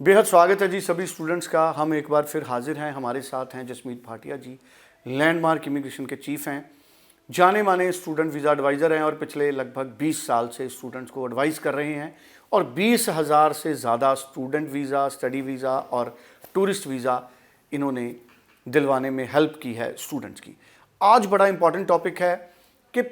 बेहद स्वागत है जी सभी स्टूडेंट्स का। हम एक बार फिर हाजिर हैं। हमारे साथ हैं जसमीत भाटिया जी, लैंडमार्क इमिग्रेशन के चीफ हैं, जाने माने स्टूडेंट वीज़ा एडवाइज़र हैं और पिछले लगभग 20 साल से स्टूडेंट्स को एडवाइस कर रहे हैं और 20,000 से ज़्यादा स्टूडेंट वीज़ा, स्टडी वीज़ा और टूरिस्ट वीज़ा इन्होंने दिलवाने में हेल्प की है स्टूडेंट्स की। आज बड़ा इंपॉर्टेंट टॉपिक है कि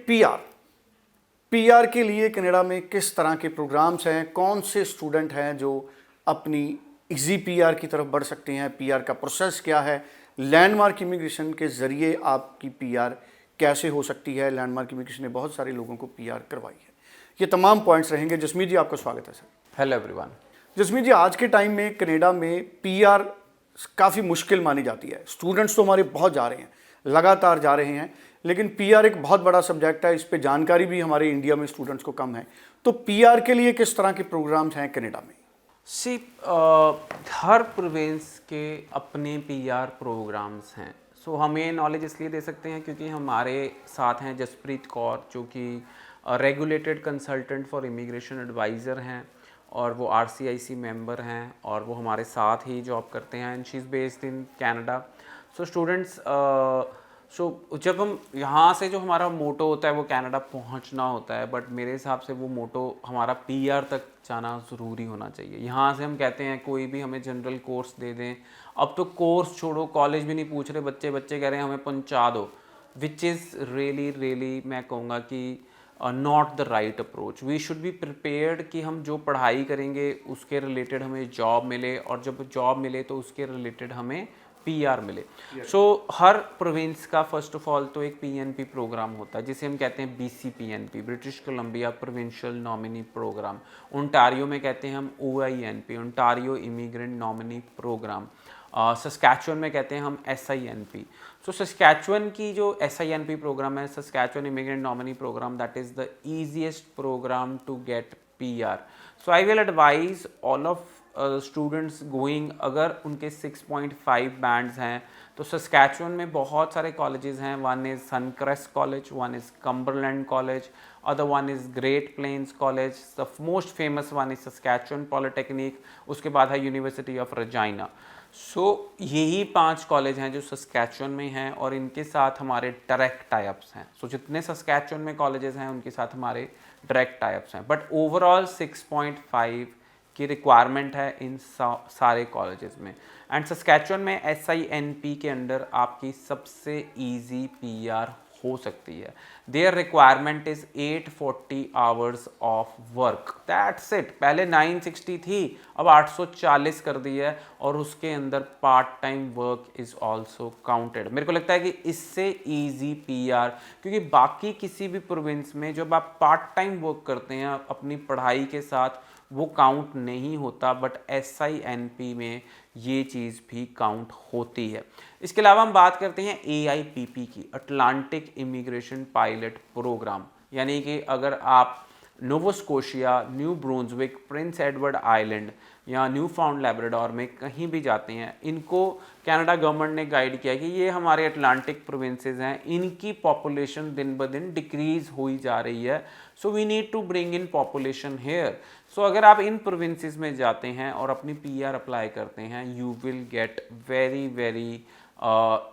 पीआर के लिए कनाडा में किस तरह के प्रोग्राम्स हैं, कौन से स्टूडेंट हैं जो अपनी इजी पीआर की तरफ बढ़ सकते हैं, पीआर का प्रोसेस क्या है, लैंडमार्क इमिग्रेशन के ज़रिए आपकी पीआर कैसे हो सकती है। लैंडमार्क इमिग्रेशन ने बहुत सारे लोगों को पीआर करवाई है। ये तमाम पॉइंट्स रहेंगे। जसमीत जी, आपका स्वागत है सर। Hello everyone. जसमीत जी, आज के टाइम में कनाडा में पीआर काफ़ी मुश्किल मानी जाती है। स्टूडेंट्स तो हमारे बहुत जा रहे हैं, लगातार जा रहे हैं, लेकिन पीआर एक बहुत बड़ा सब्जेक्ट है। इस पे जानकारी भी हमारे इंडिया में स्टूडेंट्स को कम है। तो पीआर के लिए किस तरह के प्रोग्राम्स हैं कनाडा में? हर प्रोविंस के अपने पीआर प्रोग्राम्स हैं। हमें नॉलेज इसलिए दे सकते हैं क्योंकि हमारे साथ हैं जसप्रीत कौर, जो कि regulated consultant for immigration adviser हैं और वो आरसीआईसी मेंबर हैं और वो हमारे साथ ही जॉब करते हैं and she is based in Canada. Students, जब हम यहाँ से, जो हमारा मोटो होता है वो कनाडा पहुँचना होता है, बट मेरे हिसाब से वो मोटो हमारा पीआर तक जाना ज़रूरी होना चाहिए। यहाँ से हम कहते हैं कोई भी हमें जनरल कोर्स दे दें, अब तो कोर्स छोड़ो, कॉलेज भी नहीं पूछ रहे, बच्चे कह रहे हैं हमें पहुँचा दो, विच इज़ रियली मैं कहूँगा कि not the right approach. We should be prepared कि हम जो पढ़ाई करेंगे उसके रिलेटेड हमें जॉब मिले, और जब जॉब मिले तो उसके रिलेटेड हमें पीआर मिले। हर प्रोविंस का फर्स्ट ऑफ ऑल तो एक पीएनपी प्रोग्राम होता है जिसे हम कहते हैं BCPNP, British Columbia provincial nominee program. Ontario में कहते हैं हम OINP, Ontario immigrant nominee program. Saskatchewan में कहते हैं हम एसआईएनपी। सस्कैचुअन की जो एसआईएनपी प्रोग्राम है, Saskatchewan immigrant nominee program, that is the easiest program to get PR. I will advise all of students going, अगर उनके 6.5 बैंड्स हैं तो सस्कैचुअन में बहुत सारे कॉलेजेस हैं। One is Suncrest college, one is Cumberland college, other one is Great Plains college, the most famous one is Saskatchewan Polytechnic, उसके बाद है यूनिवर्सिटी ऑफ रजाइना। यही 5 कॉलेज हैं जो सस्कैचुअन में हैं और इनके साथ हमारे डायरेक्ट टाइप्स हैं। जितने सस्कैचुअन में कॉलेजेस हैं उनके साथ हमारे डायरेक्ट टाइप्स हैं, बट ओवरऑल 6.5 की रिक्वायरमेंट है इन सारे कॉलेजेस में। एंड सस्कैचुअन में एसआईएनपी के अंडर आपकी सबसे इजी पीआर हो सकती है। Their requirement is 840 hours of work, that's it. पहले 960 थी, अब 840 कर दी है, और उसके अंदर part time work is also counted. मेरे को लगता है कि इससे ईजी पीआर, क्योंकि बाकी किसी भी प्रोविंस में जब आप पार्ट टाइम वर्क करते हैं अपनी पढ़ाई के साथ, वो काउंट नहीं होता, बट एसआईएनपी में ये चीज़ भी काउंट होती है। इसके अलावा हम बात करते हैं एआईपीपी की, अटलांटिक इमिग्रेशन पायलट प्रोग्राम। यानी कि अगर आप Nova Scotia, New Brunswick, Prince Edward Island या न्यू फाउंड लैब्राडोर में कहीं भी जाते हैं, इनको कनाडा गवर्नमेंट ने गाइड किया कि ये हमारे अटलांटिक प्रोविंसेस हैं, इनकी पॉपुलेशन दिन ब दिन डिक्रीज हुई जा रही है, so we need to bring in population here. अगर आप इन प्रोविंसेस में जाते हैं और अपनी पीआर अप्लाई करते हैं, you will get very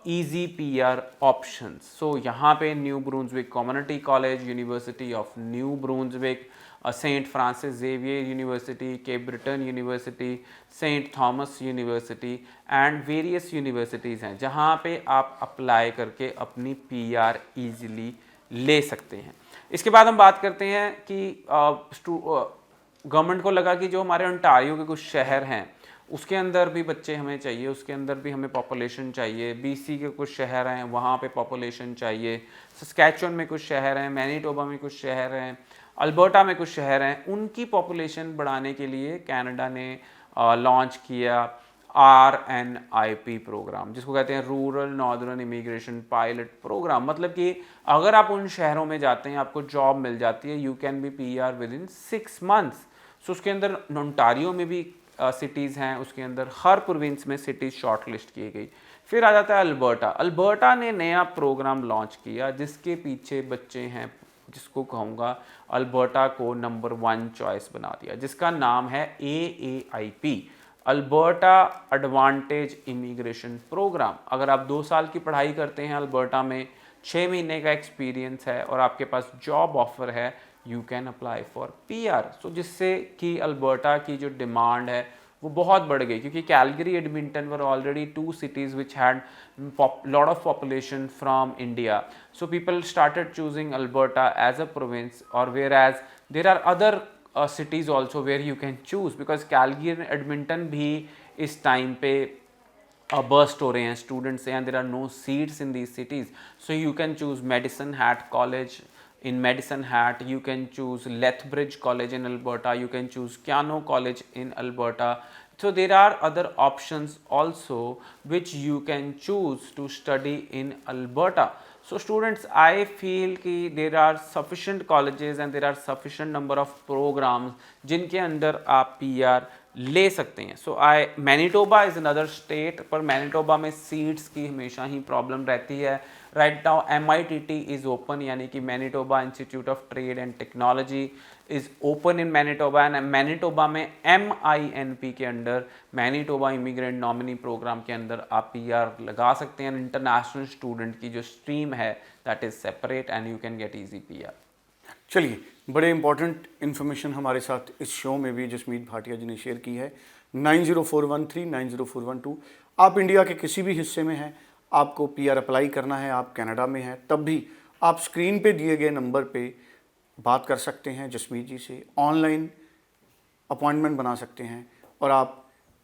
easy PR options. यहाँ पे New Brunswick community college, university of New Brunswick, Saint Francis Xavier university, Cape Breton university, Saint Thomas university and various universities हैं जहाँ पे आप अप्लाई करके अपनी पीआर ईजिली ले सकते हैं। इसके बाद हम बात करते हैं कि गवर्नमेंट को लगा कि जो हमारे ओंटारियो के कुछ शहर हैं उसके अंदर भी बच्चे हमें चाहिए, उसके अंदर भी हमें पॉपुलेशन चाहिए। बीसी के कुछ शहर हैं वहाँ पे पॉपुलेशन चाहिए, सस्कैचुअन में कुछ शहर हैं, मैनीटोबा में कुछ शहर हैं, अल्बर्टा में कुछ शहर हैं, उनकी पॉपुलेशन बढ़ाने के लिए कनाडा ने लॉन्च किया RNIP प्रोग्राम, जिसको कहते हैं rural northern immigration pilot program. मतलब कि अगर आप उन शहरों में जाते हैं आपको जॉब मिल जाती है, you can be PR with in 6 months. उसके अंदर ओंटारियो में भी सिटीज़ हैं उसके अंदर हर प्रोविंस में सिटीज़ शॉर्ट लिस्ट की गई। फिर आ जाता है अल्बर्टा। अल्बर्टा ने नया प्रोग्राम लॉन्च किया जिसके पीछे बच्चे हैं, जिसको कहूँगा अल्बर्टा को नंबर 1 चॉइस बना दिया, जिसका नाम है AAIP, Alberta advantage immigration program. अगर आप 2 साल की पढ़ाई करते हैं अल्बर्टा में, 6 महीने का एक्सपीरियंस है और आपके पास जॉब ऑफर है, you can apply for PR। सो जिससे कि अल्बर्टा की जो डिमांड है वो बहुत बढ़ गई, क्योंकि Calgary Edmonton were already 2 cities which had lot of population from India. So people started choosing Alberta as a province, or whereas there are other cities also where you can choose, because Calgary and Edmonton भी इस time पे burst हो रहे हैं students से, and there are no seats in these cities. So you can choose Medicine Hat college in Medicine Hat, you can choose Lethbridge College in Alberta, you can choose Keano College in Alberta. So there are other options also which you can choose to study in Alberta. So students, I feel कि there are sufficient colleges and there are sufficient number of programs जिनके अंदर आप PR ले सकते हैं। So Manitoba is another state, पर Manitoba में seats की हमेशा ही प्रॉब्लम रहती है। Right now MITT is open, यानी कि Manitoba institute of trade and technology is open in Manitoba, and Manitoba में MINP के under, Manitoba immigrant nominee program के अंदर आप PR लगा सकते हैं। इंटरनेशनल स्टूडेंट की जो स्ट्रीम है that is separate and you can get easy PR। चलिए, बड़े इंपॉर्टेंट इन्फॉर्मेशन हमारे साथ इस शो में भी जसमीत भाटिया जी ने शेयर की है। 904139 904112। आप इंडिया के किसी भी हिस्से में हैं, आपको PR अप्लाई करना है, आप कनाडा में हैं, तब भी आप स्क्रीन पे दिए गए नंबर पे बात कर सकते हैं जसमीत जी से, ऑनलाइन अपॉइंटमेंट बना सकते हैं, और आप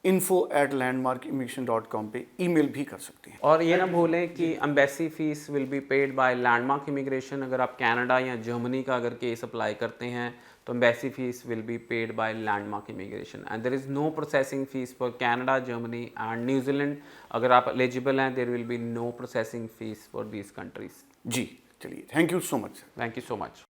info@landmarkimmigration.com पे ईमेल भी कर सकते हैं। और ये ना भूलें कि embassy fee will be paid by landmark immigration. अगर आप कनाडा या जर्मनी का अगर केस अप्लाई करते हैं तो embassy fee will be paid by landmark immigration, and there is no processing fee for Canada, Germany and New Zealand. अगर आप एलिजिबल हैं, there will be no processing fee for these countries. जी, चलिए, thank you so much sir. Thank you so much.